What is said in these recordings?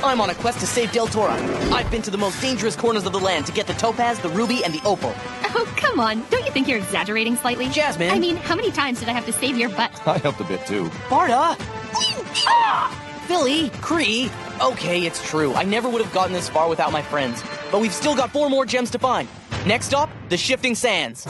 I'm on a quest to save Deltora. I've been to the most dangerous corners of the land to get the topaz, the ruby, and the opal. Oh, come on. Don't you think you're exaggerating slightly? Jasmine! I mean, how many times did I have to save your butt? I helped a bit too. Barda! Philly! Cree! Okay, it's true. I never would have gotten this far without my friends. But we've still got 4 more gems to find. Next stop, the Shifting Sands.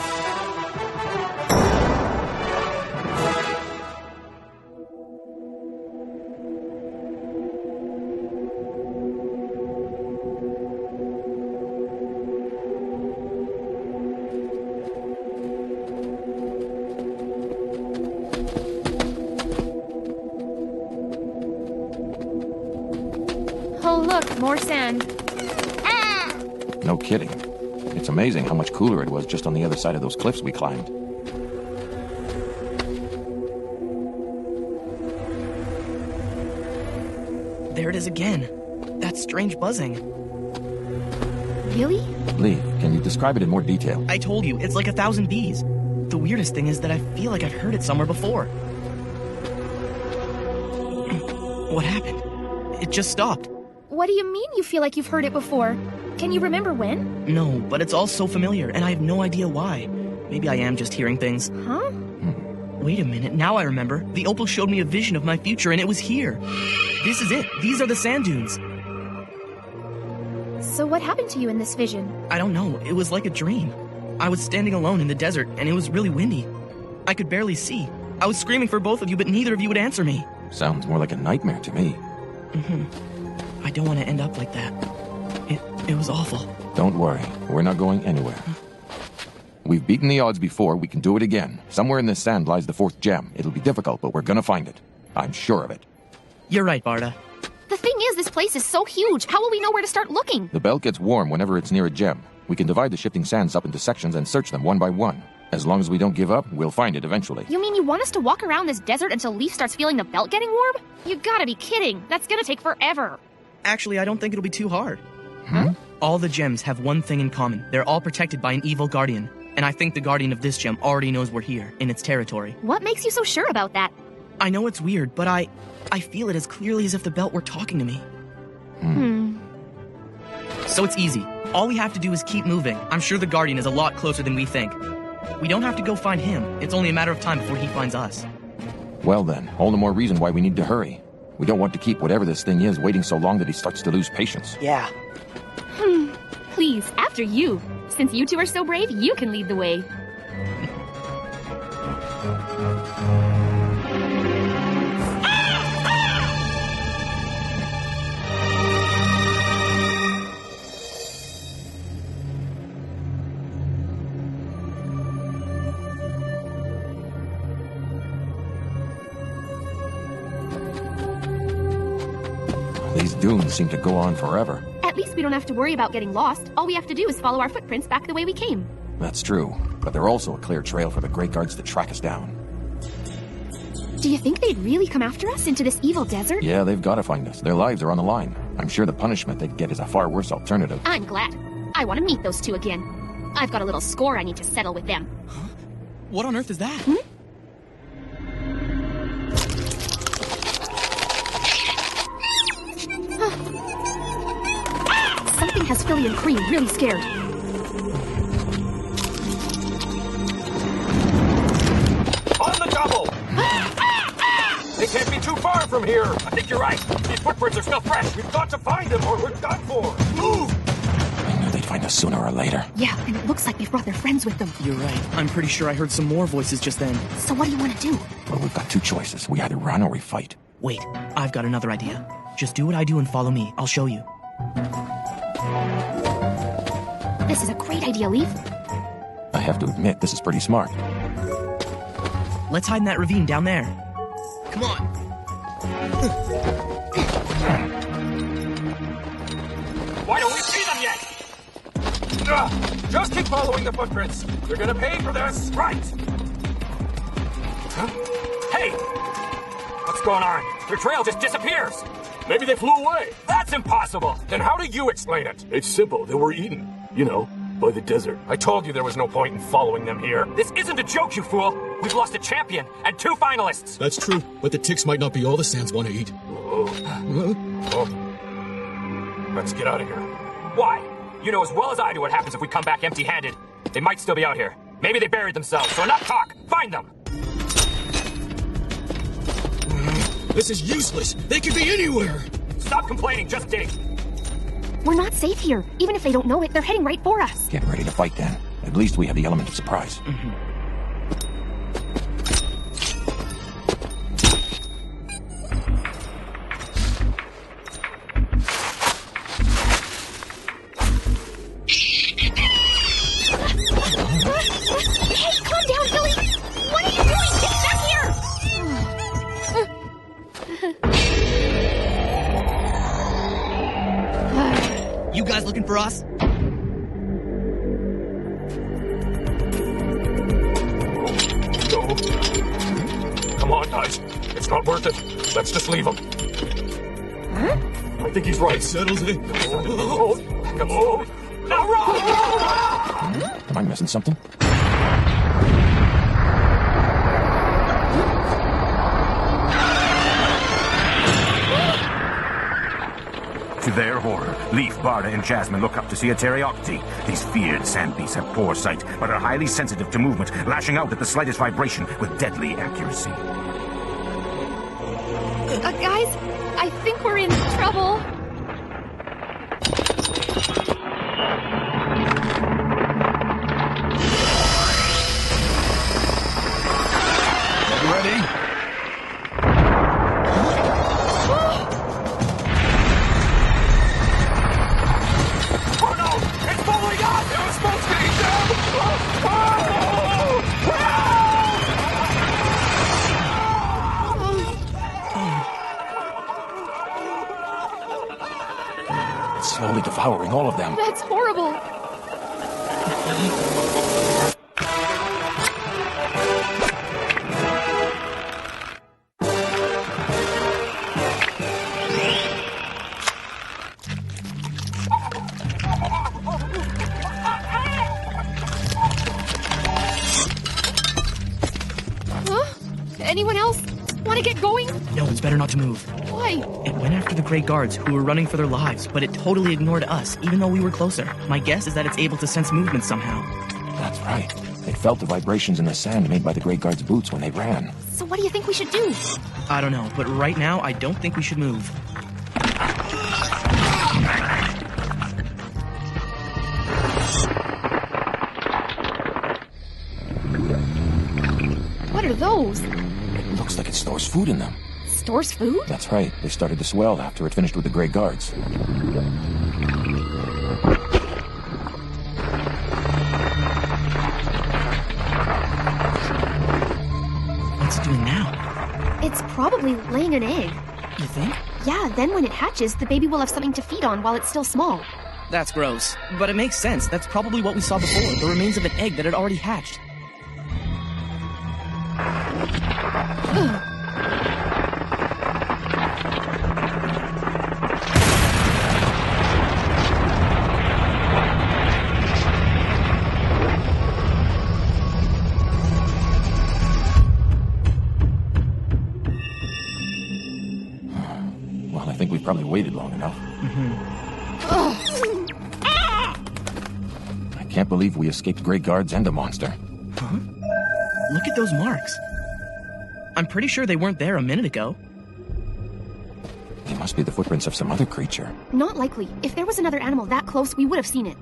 Oh, look, more sand. No kidding. It's amazing how much cooler it was just on the other side of those cliffs we climbed. There it is again. That strange buzzing. Really? Lee, can you describe it in more detail? I told you, it's like 1,000 bees. The weirdest thing is that I feel like I've heard it somewhere before. What happened? It just stopped. What do you mean you feel like you've heard it before? Can you remember when? No, but it's all so familiar, and I have no idea why. Maybe I am just hearing things. Huh? Wait a minute, now I remember. The opal showed me a vision of my future, and it was here. This is it. These are the sand dunes. So what happened to you in this vision? I don't know. It was like a dream. I was standing alone in the desert, and it was really windy. I could barely see. I was screaming for both of you, but neither of you would answer me. Sounds more like a nightmare to me. I don't want to end up like that. It was awful. Don't worry. We're not going anywhere. We've beaten the odds before. We can do it again. Somewhere in this sand lies the 4th gem. It'll be difficult, but we're gonna find it. I'm sure of it. You're right, Barda. The thing is, this place is so huge. How will we know where to start looking? The belt gets warm whenever it's near a gem. We can divide the shifting sands up into sections and search them one by one. As long as we don't give up, we'll find it eventually. You mean you want us to walk around this desert until Leaf starts feeling the belt getting warm? You gotta be kidding. That's gonna take forever. Actually, I don't think it'll be too hard. Huh? All the gems have one thing in common. They're all protected by an evil guardian. And I think the guardian of this gem already knows we're here, in its territory. What makes you so sure about that? I know it's weird, but I feel it as clearly as if the belt were talking to me. So it's easy. All we have to do is keep moving. I'm sure the guardian is a lot closer than we think. We don't have to go find him. It's only a matter of time before he finds us. Well then, all the more reason why we need to hurry. We don't want to keep whatever this thing is waiting so long that he starts to lose patience. Yeah. Please, after you. Since you two are so brave, you can lead the way. These dunes seem to go on forever. At least we don't have to worry about getting lost. All we have to do is follow our footprints back the way we came. That's true, but they're also a clear trail for the Great Guards to track us down. Do you think they'd really come after us into this evil desert? Yeah, they've got to find us. Their lives are on the line. I'm sure the punishment they'd get is a far worse alternative. I'm glad. I want to meet those two again. I've got a little score I need to settle with them. What on earth is that? Something has Philly and Cree really scared. On the double! They can't be too far from here. I think you're right. These footprints are still fresh. We've got to find them or we're done for. Move! I knew they'd find us sooner or later. Yeah, and it looks like they've brought their friends with them. You're right. I'm pretty sure I heard some more voices just then. So what do you want to do? Well, we've got 2 choices. We either run or we fight. Wait, I've got another idea. Just do what I do and follow me. I'll show you. This is a great idea, Leaf. I have to admit, this is pretty smart. Let's hide in that ravine down there. Come on. Why don't we see them yet? Just keep following the footprints. You're gonna pay for this, right? Huh? Hey! What's going on? Their trail just disappears. Maybe they flew away. That's impossible. Then how do you explain it? It's simple. They were eaten. You know, by the desert. I told you there was no point in following them here. This isn't a joke, you fool. We've lost a champion and 2 finalists. That's true, but the ticks might not be all the sands want to eat. Let's get out of here. Why? You know as well as I do what happens if we come back empty-handed. They might still be out here. Maybe they buried themselves, so enough talk! Find them! This is useless. They could be anywhere. Stop complaining, just dig! We're not safe here. Even if they don't know it, they're heading right for us. Get ready to fight then. At least we have the element of surprise. Hey, calm down, Billy! What are you doing? Get back here! You guys looking for us? No. Come on, guys. It's not worth it. Let's just leave him. Huh? I think he's right. Settles it. Oh, come on. Now run! Am I missing something? To their horror, Leaf, Barda, and Jasmine look up to see a Teriocti. These feared sand beasts have poor sight, but are highly sensitive to movement, lashing out at the slightest vibration with deadly accuracy. Guys, I think we're in trouble. Ready? Oh no! It's following us! It was supposed to be down! It's slowly devouring all of them. That's horrible. Anyone else want to get going? No, it's better not to move. Why? It went after the Grey Guards, who were running for their lives, but it totally ignored us, even though we were closer. My guess is that it's able to sense movement somehow. That's right. They felt the vibrations in the sand made by the Grey Guards' boots when they ran. So what do you think we should do? I don't know, but right now, I don't think we should move. What are those? It looks like it stores food in them. Stores food? That's right. They started to swell after it finished with the Grey Guards. What's it doing now? It's probably laying an egg. You think? Yeah, then when it hatches, the baby will have something to feed on while it's still small. That's gross. But it makes sense. That's probably what we saw before, the remains of an egg that had already hatched. Well, I think we've probably waited long enough. I can't believe we escaped Grey Guards and a monster. Huh? Look at those marks. I'm pretty sure they weren't there a minute ago. They must be the footprints of some other creature. Not likely. If there was another animal that close, we would have seen it.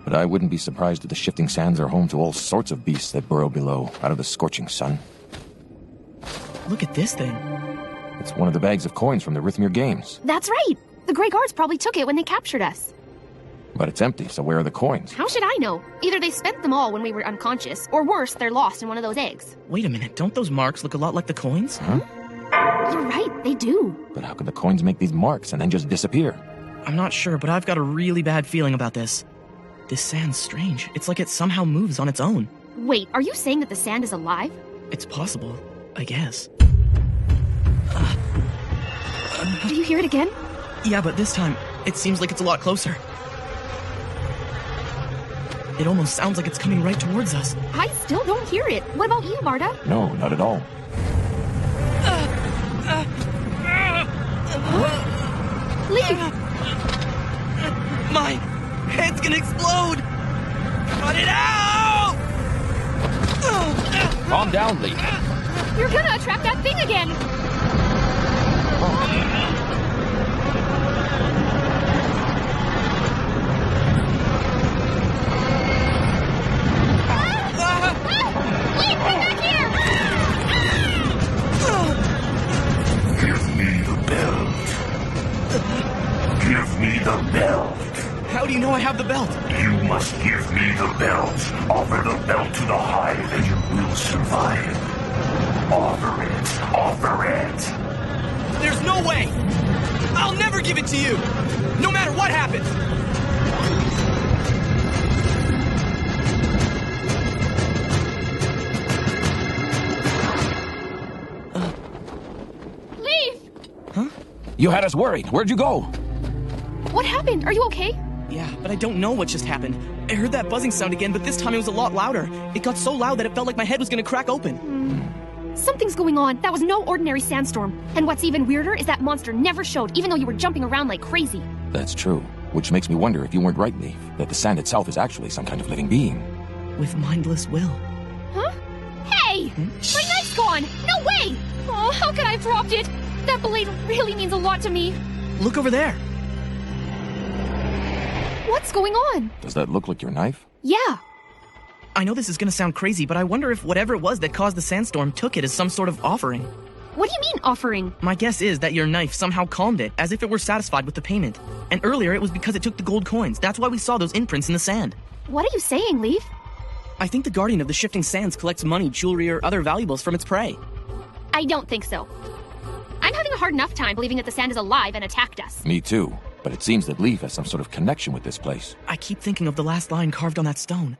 But I wouldn't be surprised if the shifting sands are home to all sorts of beasts that burrow below, out of the scorching sun. Look at this thing. It's one of the bags of coins from the Rhythmir Games. That's right. The Grey Guards probably took it when they captured us. But it's empty, so where are the coins? How should I know? Either they spent them all when we were unconscious, or worse, they're lost in one of those eggs. Wait a minute, don't those marks look a lot like the coins? Huh? You're right, they do. But how could the coins make these marks and then just disappear? I'm not sure, but I've got a really bad feeling about this. This sand's strange. It's like it somehow moves on its own. Wait, are you saying that the sand is alive? It's possible, I guess. Do you hear it again? Yeah, but this time, it seems like it's a lot closer. It almost sounds like it's coming right towards us. I still don't hear it. What about you, Barda? No, not at all. Leave! My head's gonna explode! Cut it out! Calm down, Lee. You're gonna attract that thing again! Leave, come back here! Give me the belt. Give me the belt. How do you know I have the belt? You must give me the belt. Offer the belt to the hive and you will survive. Offer it. Offer it. There's no way! I'll never give it to you! No matter what happens! Leave! Huh? You had us worried. Where'd you go? What happened? Are you okay? Yeah, but I don't know what just happened. I heard that buzzing sound again, but this time it was a lot louder. It got so loud that it felt like my head was gonna crack open. Something's going on. That was no ordinary sandstorm. And what's even weirder is that monster never showed, even though you were jumping around like crazy. That's true. Which makes me wonder if you weren't right, Leaf, that the sand itself is actually some kind of living being. With mindless will. Huh? Hey! My knife's gone! No way! Oh, how could I have dropped it? That blade really means a lot to me. Look over there. What's going on? Does that look like your knife? Yeah. I know this is gonna sound crazy, but I wonder if whatever it was that caused the sandstorm took it as some sort of offering. What do you mean, offering? My guess is that your knife somehow calmed it, as if it were satisfied with the payment. And earlier it was because it took the gold coins. That's why we saw those imprints in the sand. What are you saying, Leaf? I think the guardian of the shifting sands collects money, jewelry, or other valuables from its prey. I don't think so. I'm having a hard enough time believing that the sand is alive and attacked us. Me too. But it seems that Leaf has some sort of connection with this place. I keep thinking of the last line carved on that stone.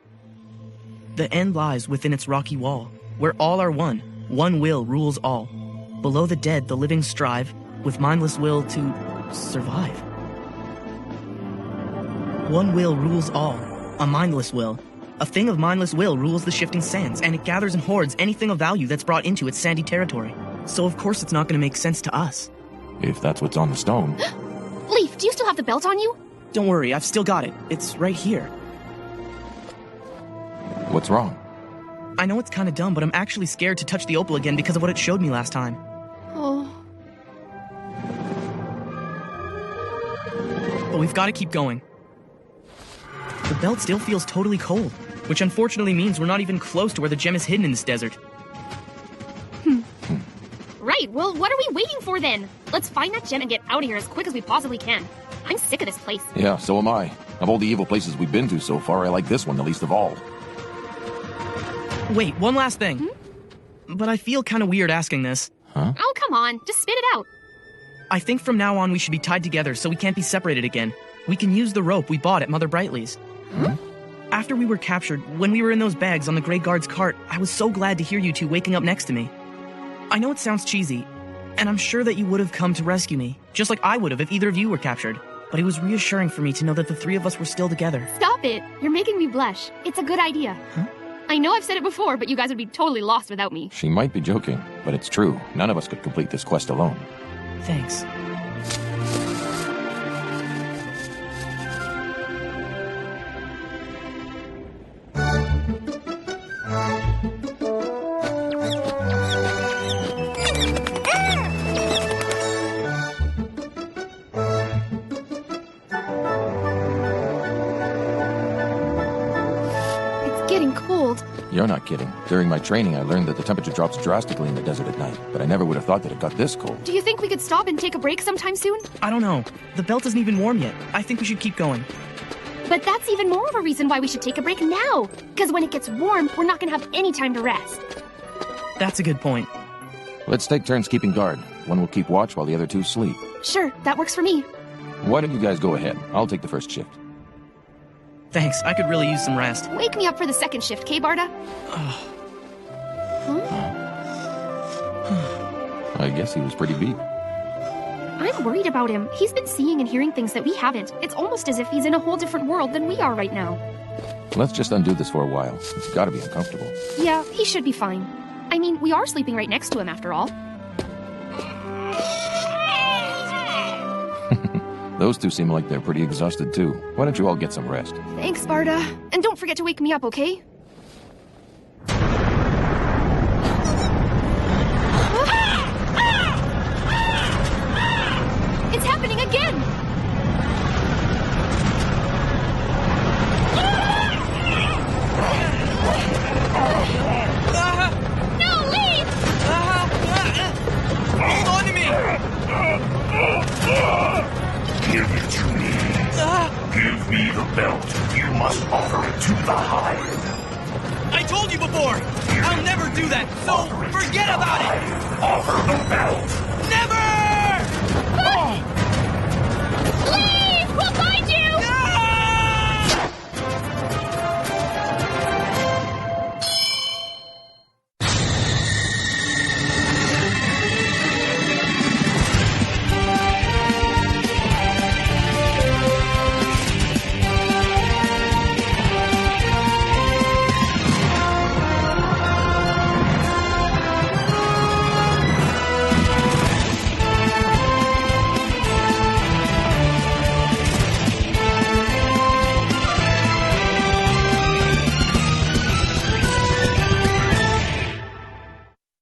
The end lies within its rocky wall, where all are one. One will rules all. Below the dead, the living strive, with mindless will to survive. One will rules all, a mindless will. A thing of mindless will rules the shifting sands, and it gathers and hoards anything of value that's brought into its sandy territory. So of course it's not going to make sense to us. If that's what's on the stone. Leaf, do you still have the belt on you? Don't worry, I've still got it. It's right here. What's wrong? I know it's kind of dumb, but I'm actually scared to touch the opal again because of what it showed me last time. Oh. But we've got to keep going. The belt still feels totally cold, which unfortunately means we're not even close to where the gem is hidden in this desert. Right, well, what are we waiting for then? Let's find that gem and get out of here as quick as we possibly can. I'm sick of this place. Yeah, so am I. Of all the evil places we've been to so far, I like this one the least of all. Wait, one last thing. But I feel kind of weird asking this. Huh? Oh, come on, just spit it out. I think from now on we should be tied together so we can't be separated again. We can use the rope we bought at Mother Brightly's. After we were captured, when we were in those bags on the Grey Guard's cart, I was so glad to hear you two waking up next to me. I know it sounds cheesy, and I'm sure that you would have come to rescue me, just like I would have if either of you were captured. But it was reassuring for me to know that the three of us were still together. Stop it. You're making me blush. It's a good idea. Huh? I know I've said it before, but you guys would be totally lost without me. She might be joking, but it's true. None of us could complete this quest alone. Thanks. You're not kidding. During my training, I learned that the temperature drops drastically in the desert at night, but I never would have thought that it got this cold. Do you think we could stop and take a break sometime soon? I don't know. The belt isn't even warm yet. I think we should keep going. But that's even more of a reason why we should take a break now. Because when it gets warm, we're not going to have any time to rest. That's a good point. Let's take turns keeping guard. One will keep watch while the other two sleep. Sure, that works for me. Why don't you guys go ahead? I'll take the first shift. Thanks, I could really use some rest. Wake me up for the second shift, Barda? I guess he was pretty beat. I'm worried about him. He's been seeing and hearing things that we haven't. It's almost as if he's in a whole different world than we are right now. Let's just undo this for a while. It's gotta be uncomfortable. Yeah, he should be fine. I mean, we are sleeping right next to him after all. Those two seem like they're pretty exhausted too. Why don't you all get some rest? Thanks, Barda. And don't forget to wake me up, okay? It's happening again! No, leave! Hold on to me! Give it to me. Give me the belt. You must offer it to the Hive. I told you before! I'll never do that, so forget about it! Offer the belt. Never!